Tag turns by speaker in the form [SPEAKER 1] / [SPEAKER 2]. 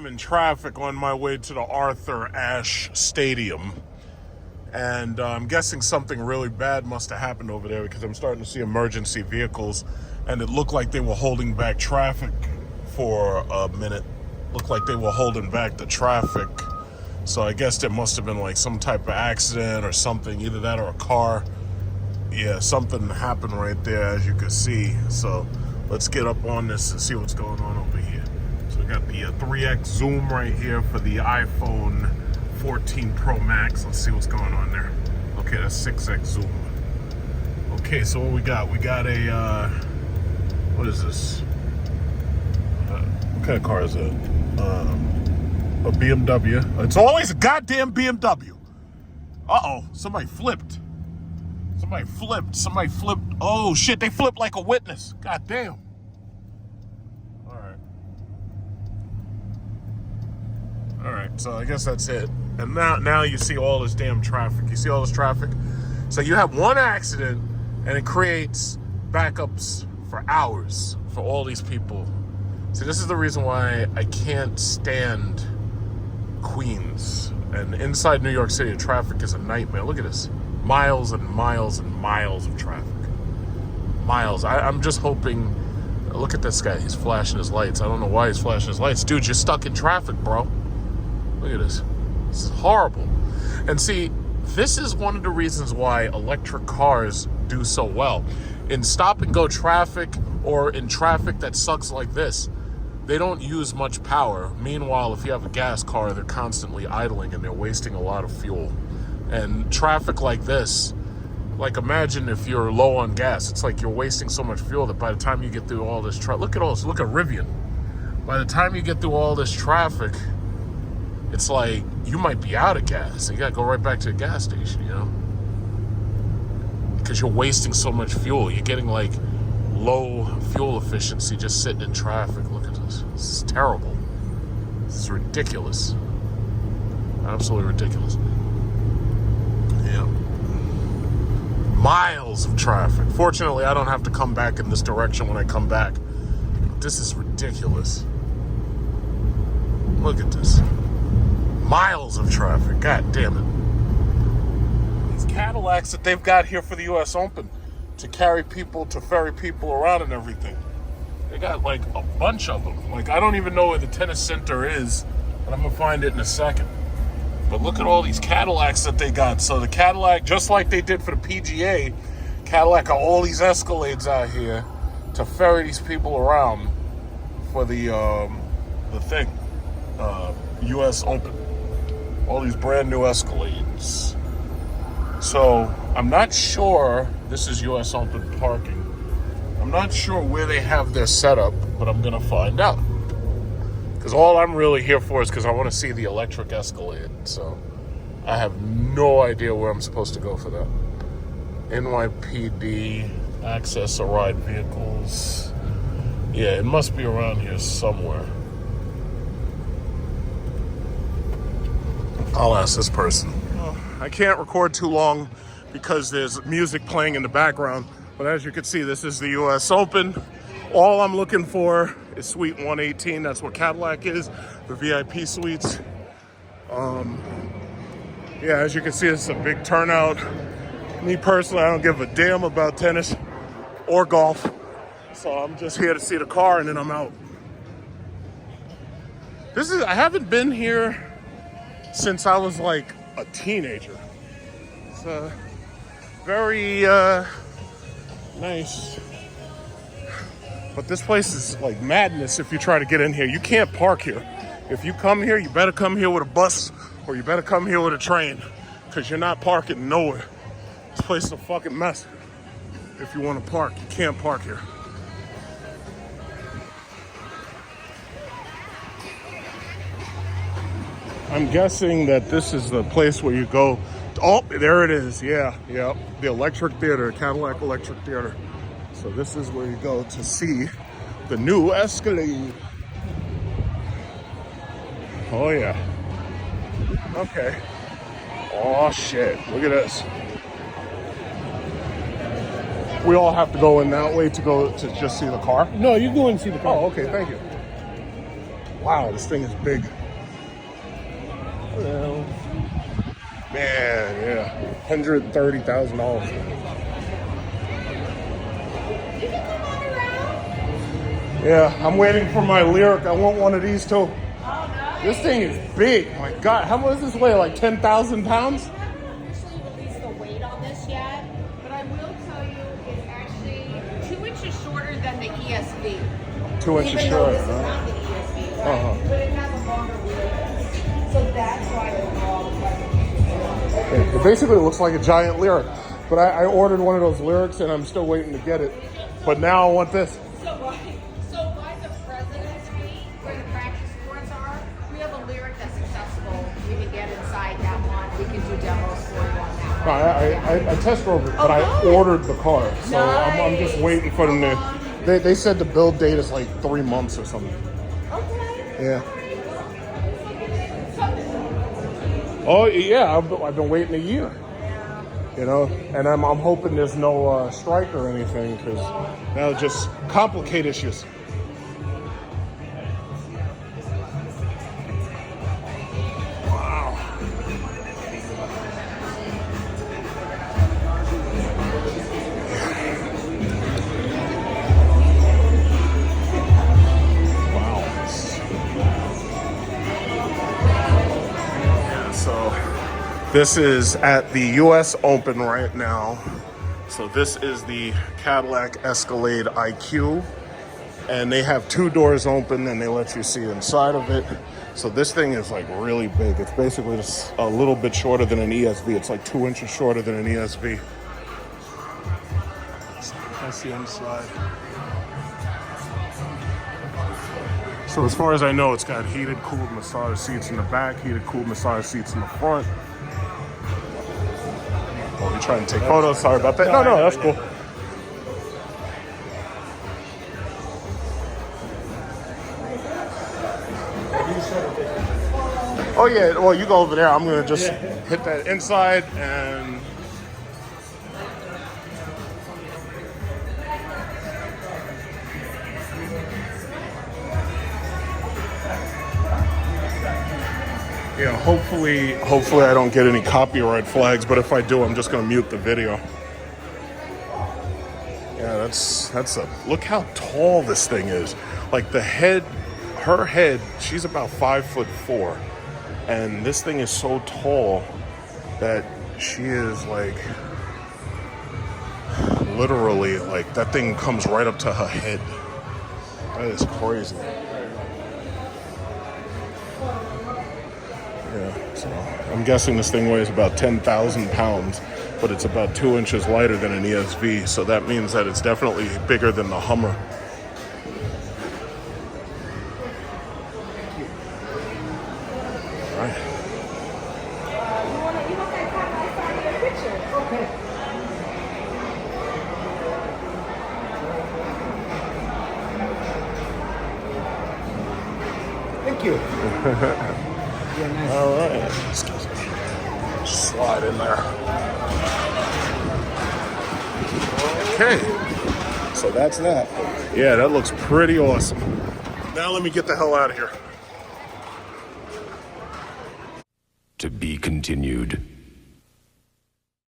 [SPEAKER 1] I'm in traffic on my way to the Arthur Ashe Stadium. And I'm guessing something really bad must have happened over there because I'm starting to see emergency vehicles. And it looked like they were holding back traffic for a minute. Looked like they were holding back the traffic. So I guess there must have been like some type of accident or something, either that or a car. Yeah, something happened right there, as you can see. So let's get up on this and see what's going on over here. So we got the 3x zoom right here for the iPhone 14 Pro Max. Let's see what's going on there. Okay, that's 6x zoom. Okay, so what we got? We got a, what is this? What kind of car is it? A BMW. It's always a goddamn BMW. Uh-oh, somebody flipped. Somebody flipped. Oh shit, they flipped like a witness. God damn. All right, so I guess that's it. And now you see all this damn traffic. You see all this traffic? So you have one accident and it creates backups for hours for all these people. See, this is the reason why I can't stand Queens. And inside New York City, the traffic is a nightmare. Look at this. Miles and miles and miles of traffic. Miles. I'm just hoping... Look at this guy. He's flashing his lights. I don't know why he's flashing his lights. Dude, you're stuck in traffic, bro. Look at this. This is horrible. And see, this is one of the reasons why electric cars do so well. In stop-and-go traffic or in traffic that sucks like this, they don't use much power. Meanwhile, if you have a gas car, they're constantly idling and they're wasting a lot of fuel. And traffic like this, like imagine if you're low on gas, it's like you're wasting so much fuel that by the time you get through all this traffic, look at Rivian. By the time you get through all this traffic, it's like you might be out of gas. You gotta go right back to the gas station, you know? Because you're wasting so much fuel. You're getting like low fuel efficiency just sitting in traffic. Look at this. This is terrible. This is ridiculous. Absolutely ridiculous. Yeah. Miles of traffic. Fortunately, I don't have to come back in this direction when I come back. This is ridiculous. Look at this. Miles of traffic. God damn it. These Cadillacs that they've got here for the U.S. Open to carry people, to ferry people around and everything. They got like a bunch of them. Like, I don't even know where the tennis center is, but I'm gonna find it in a second. But look at all these Cadillacs that they got. So the Cadillac, just like they did for the PGA, Cadillac got all these Escalades out here to ferry these people around for the thing, U.S. Open. All these brand new Escalades. So I'm not sure, this is U.S. Open parking. I'm not sure where they have their setup, but I'm gonna find out. Because all I'm really here for is because I want to see the electric Escalade. So I have no idea where I'm supposed to go for that. NYPD, access or ride vehicles. Yeah, it must be around here somewhere. I'll ask this person. I can't record too long because there's music playing in the background. But as you can see, this is the U.S. Open. All I'm looking for is Suite 118. That's what Cadillac is, the VIP suites. Yeah, as you can see, it's a big turnout. Me personally, I don't give a damn about tennis or golf. So I'm just here to see the car and then I'm out. I haven't been here since I was like a teenager. It's very nice. But this place is like madness if you try to get in here. You can't park here. If you come here, you better come here with a bus or you better come here with a train because you're not parking nowhere. This place is a fucking mess. If you want to park, you can't park here. I'm guessing that this is the place where you go. Oh, there it is. Yeah. The Electric Theater, Cadillac Electric Theater. So this is where you go to see the new Escalade. Oh yeah. Okay. Oh shit, look at this. We all have to go in that way to just see the car?
[SPEAKER 2] No, you go and see the car.
[SPEAKER 1] Oh, okay, thank you. Wow, this thing is big. Well, man, yeah, $130,000. Yeah, I'm waiting for my Lyric. I want one of these too. This thing is big. My God, how much does this weigh? Like 10,000 pounds?
[SPEAKER 2] I haven't officially released the weight on this yet, but I will tell you it's actually 2 inches shorter than the ESV.
[SPEAKER 1] 2 inches
[SPEAKER 2] Even though
[SPEAKER 1] shorter.
[SPEAKER 2] this is not the ESV, right? But it has a longer wheelbase. So that's why overall the
[SPEAKER 1] It basically looks like a giant Lyric. But I ordered one of those Lyrics and I'm still waiting to get it. But now I want this.
[SPEAKER 2] So by the President's Suite, where the practice sports are, we have a Lyric that's accessible. You can get inside that one. We can do demos for you on that one.
[SPEAKER 1] I test drove it, but I ordered the car. So I'm just waiting for them to... They said the build date is like 3 months or something.
[SPEAKER 2] Okay.
[SPEAKER 1] Yeah. Oh, yeah, I've been waiting a year. You know, and I'm hoping there's no strike or anything, because that'll just complicate issues. Wow. Wow. Yeah, so this is at the US Open right now. So this is the Cadillac Escalade IQ. And they have 2 doors open and they let you see inside of it. So this thing is like really big. It's basically just a little bit shorter than an ESV. It's like 2 inches shorter than an ESV. So that's the inside. So as far as I know, it's got heated, cooled massage seats in the back, heated, cooled massage seats in the front. Oh, you're trying to take photos? Sorry about that. No, that's cool. Oh yeah, well you go over there. I'm gonna just hit that inside and yeah, hopefully I don't get any copyright flags, but if I do, I'm just gonna mute the video. Yeah, that's a look how tall this thing is. Like the head, her head, she's about 5'4", and this thing is so tall that she is like literally like that thing comes right up to her head. That is crazy. Yeah, so I'm guessing this thing weighs about 10,000 pounds, but it's about 2 inches lighter than an ESV, so that means that it's definitely bigger than the Hummer. All right.
[SPEAKER 2] You want that side by side picture? Okay.
[SPEAKER 3] Thank you. Yeah, nice.
[SPEAKER 1] All right. Excuse me. Just slide in there. Okay. So that's that. Yeah, that looks pretty awesome. Now let me get the hell out of here.
[SPEAKER 4] To be continued.